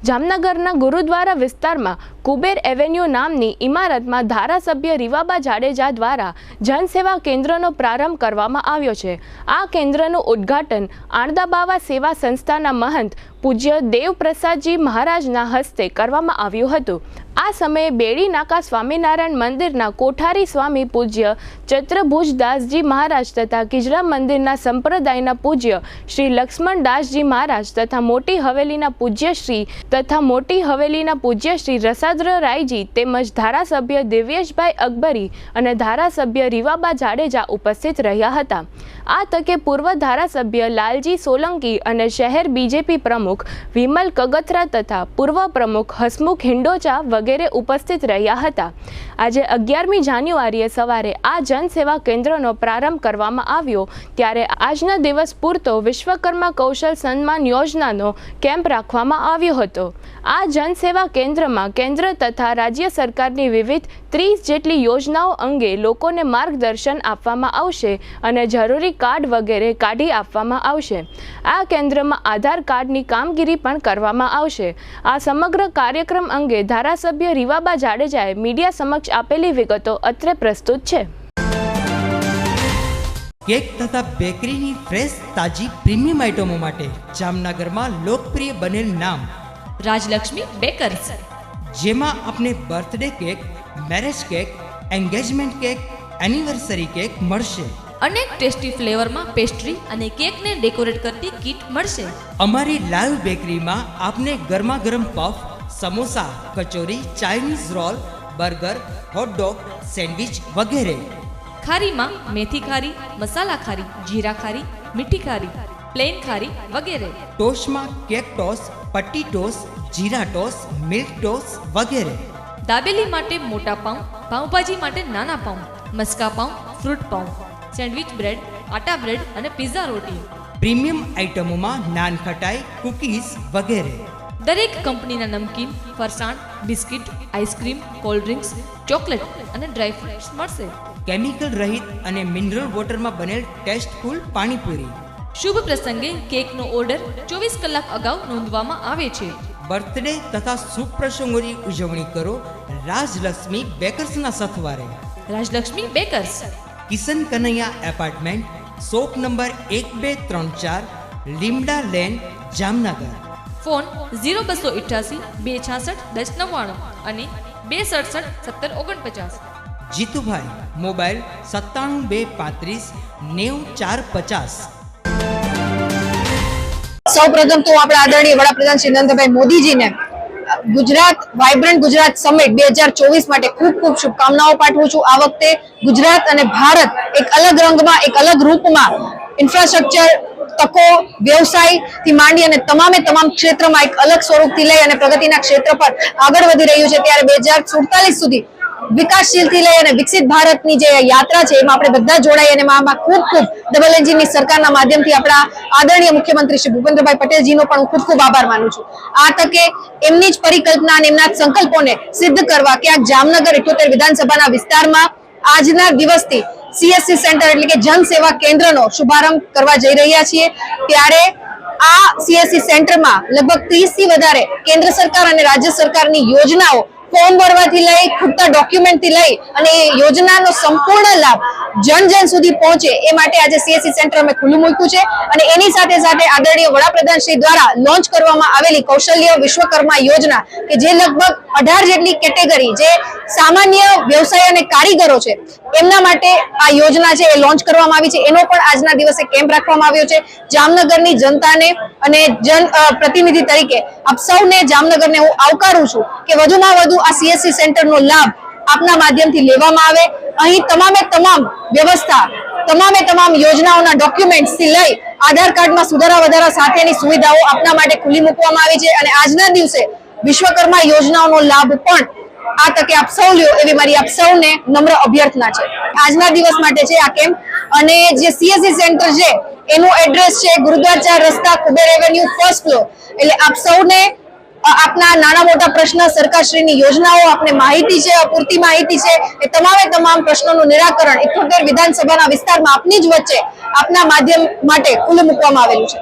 જામનગરના ગુરુદ્વારા વિસ્તારમાં કુબેર એવેન્યુ નામની ઇમારતમાં ધારાસભ્ય રીવાબા જાડેજા દ્વારા જનસેવા કેન્દ્રનો પ્રારંભ કરવામાં આવ્યો છે। આ કેન્દ્રનું ઉદ્ઘાટન આણદાબાવા સેવા સંસ્થાના મહંત પૂજ્ય દેવપ્રસાદજી મહારાજના હસ્તે કરવામાં આવ્યું હતું। આ સમયે બેડી નાકા સ્વામિનારાયણ મંદિરના કોઠારી સ્વામી પૂજ્ય ચત્રભુજદાસજી મહારાજ તથા કિજરા મંદિરના સંપ્રદાયના પૂજ્ય શ્રી લક્ષ્મણદાસજી મહારાજ તથા મોટી હવેલીના પૂજ્ય શ્રી રસાદ્ર રાયજી તેમજ ધારાસભ્ય દિવ્યેશભાઈ અકબરી અને ધારાસભ્ય રીવાબા જાડેજા ઉપસ્થિત રહ્યા હતા। આ તકે પૂર્વ ધારાસભ્ય લાલજી સોલંકી અને શહેર બીજેપી પ્રમુખ વિમલ કગથરા તથા પૂર્વ પ્રમુખ હસમુખ હિંડોચા વગેરે ઉપસ્થિત રહ્યા હતા। આજે 11મી જાન્યુઆરીએ સવારે આ જનસેવા કેન્દ્રનો પ્રારંભ કરવામાં આવ્યો ત્યારે આજના દિવસ પૂરતો વિશ્વકર્મા કૌશલ સન્માન યોજનાનો કેમ્પ રાખવામાં આવ્યો હતો। આ જનસેવા કેન્દ્રમાં કેન્દ્ર તથા રાજ્ય સરકારની વિવિધ 30 જેટલી યોજનાઓ અંગે લોકોને માર્ગદર્શન આપવામાં આવશે અને જરૂરી કાર્ડ વગેરે કાઢી આપવામાં આવશે। આ કેન્દ્રમાં આધાર કાર્ડની કામગીરી પણ કરવામાં આવશે। આ સમગ્ર કાર્યક્રમ અંગે ધારાસભ્ય રીવાબા જાડેજાએ મીડિયા સમક્ષ આપેલી વિગતો અત્રે પ્રસ્તુત છે। કેક તથા બેકરીની ફ્રેશ તાજી પ્રીમિયમ આઇટમો માટે જામનગરમાં લોકપ્રિય બનેલ નામ રાજલક્ષ્મી બેકર્સ, જેમાં આપને birthday cake, marriage cake, engagement cake, anniversary cake મળશે। અનેક ટેસ્ટી ફ્લેવરમાં પેસ્ટ્રી અને કેકને ડેકોરેટ કરતી કીટ મળશે। અમારી લાઈવ બેકરીમાં આપને ગરમા ગરમ puff, samosa, kachori, Chinese roll, burger, hot dog, sandwich વગેરે। ખારીમાં મેથી ખારી, મસાલા ખારી, જીરા ખારી, મીઠી ખારી, પ્લેન ખારી વગેરે। ટોસ્ટમાં કેક ટોસ, પટ્ટી ટોસ, જીરા ટોસ, મિલ્ક ટોસ વગેરે। દાબેલી માટે મોટા પાઉં, પાઉંભાજી માટે નાના પાઉં, મસ્કા પાઉં, ફ્રૂટ પાઉં, સેન્ડવિચ બ્રેડ, આટા બ્રેડ અને પિઝા રોટી। પ્રીમિયમ આઇટમોમાં નાન ખટાઈ, કૂકીઝ વગેરે। દરેક કંપનીના નમકીન, ફરસાણ, biscuit, ice cream, cold drinks, chocolate અને ડ્રાય ફ્રૂટ્સ મળશે। કેમિકલ રહિત અને મિનરલ વોટરમાં બનેલ ટેસ્ટફુલ પાણીપુરી। શુભ પ્રસંગે કેકનો ઓર્ડર 24 કલાક અગાઉ નોંધવામાં આવે છે। બર્થડે તથા શુભ પ્રસંગોની ઉજવણી કરો રાજલક્ષ્મી બેકર્સના સથવારે। Rajlakshmi bakers, Kishan Kanaiya apartment, shop number 1234, Limda lane, Jamnagar. Phone 0288 266 1099 અને 267 1749। જીતુભાઈ, મોબાઈલ 97 235 90 450। સૌપ્રથમ તો આપણા આદરણીય વડાપ્રધાન શ્રી નરેન્દ્રભાઈ મોદીજીને ગુજરાત વાઇબ્રન્ટ ગુજરાત સમિટ 2024 માટે ખૂબ ખૂબ શુભકામનાઓ પાઠવું છું। આ વખતે ગુજરાત અને ભારત એક અલગ રંગમાં, એક અલગ રૂપમાં ઇન્ફ્રાસ્ટ્રક્ચર, તકો, વ્યવસાયથી માંડી અને તમામે તમામ ક્ષેત્રમાં એક અલગ સ્વરૂપથી લઈ અને પ્રગતિના ક્ષેત્ર પર આગળ વધી રહ્યું છે। ત્યારે 2047 સુધી વિકાસશીલથી લઈ અને વિકસિત ભારતની જે યાત્રા છે એમાં આપણે બધા જોડાઈ અને આમાં ખૂબ ખૂબ ડબલ એન્જિનની સરકારના માધ્યમથી આપણા આદરણીય મુખ્યમંત્રી શ્રી ભૂપેન્દ્રભાઈ પટેલજીનો પણ હું ખૂબ ખૂબ આભાર માનું છું। આ તકે એમની જ પરિકલ્પના અને એમના જ સંકલ્પોને સિદ્ધ કરવા ક્યાંક જામનગર 78 વિધાનસભાના વિસ્તારમાં આજના દિવસથી CSC સેન્ટર એટલે કે જન સેવા કેન્દ્રનો શુભારંભ કરવા જઈ રહ્યા છીએ। ત્યારે આ CSC સેન્ટરમાં લગભગ 30 થી વધારે કેન્દ્ર સરકાર અને રાજ્ય સરકારની યોજનાઓ ફોર્મ ભરવાથી લઈ ખૂટતા ડોક્યુમેન્ટથી લઈ અને એ યોજનાનો સંપૂર્ણ લાભ જન સુધી પહોંચે એ માટે આજે CSC સેન્ટર અમે ખુલ્લું મૂક્યું છે। અને એની સાથે સાથે આદરણીય વડાપ્રધાન શ્રી દ્વારા લોન્ચ કરવામાં આવેલી કૌશલ્ય વિશ્વકર્મા યોજના કે જે લગભગ 18 જેટલી કેટેગરી જે સામાન્ય વ્યવસાય અને કારીગરો છે એમના માટે આ યોજના છે એ લોન્ચ કરવામાં આવી છે। એનો પણ આજના દિવસે કેમ્પ રાખવામાં આવ્યો છે। જામનગરની જનતાને અને જન પ્રતિનિધિ તરીકે આપ સૌને જામનગરને હું આવકારું છું કે વધુમાં વધુ આ CSC સેન્ટરનો લાભ આપના માધ્યમથી લેવામાં આવે। અહીં તમામે તમામ વ્યવસ્થા, તમામે તમામ યોજનાઓના ડોક્યુમેન્ટ્સથી લઈ આધાર કાર્ડમાં સુધારા વધારા સાથેની સુવિધાઓ આપના માટે ખુલ્લી મૂકવામાં આવી છે। અને આજના દિવસે વિશ્વકર્મા યોજનાઓનો લાભ પણ આ તકે આપ સૌ લ્યો એવી મારી આપ સૌને નમ્ર અભ્યર્થના છે। આજના દિવસ માટે છે આ કેમ્પ। અને જે CSC સેન્ટર છે એનું એડ્રેસ છે ગુરુદ્વારા 4 રસ્તા, કુબેર એવેન્યુ, ફર્સ્ટ ફ્લોર। એટલે આપ સૌને આપના નાના મોટા પ્રશ્ન, સરકારશ્રીની યોજનાઓ, આપને માહિતી છે, અપૂરતી માહિતી છે, એ તમામે તમામ પ્રશ્નોનું નિરાકરણ 78 વિધાનસભાના વિસ્તારમાં આપની જ વચ્ચે આપના માધ્યમ માટે ખુલ્લું મૂકવામાં આવેલું છે।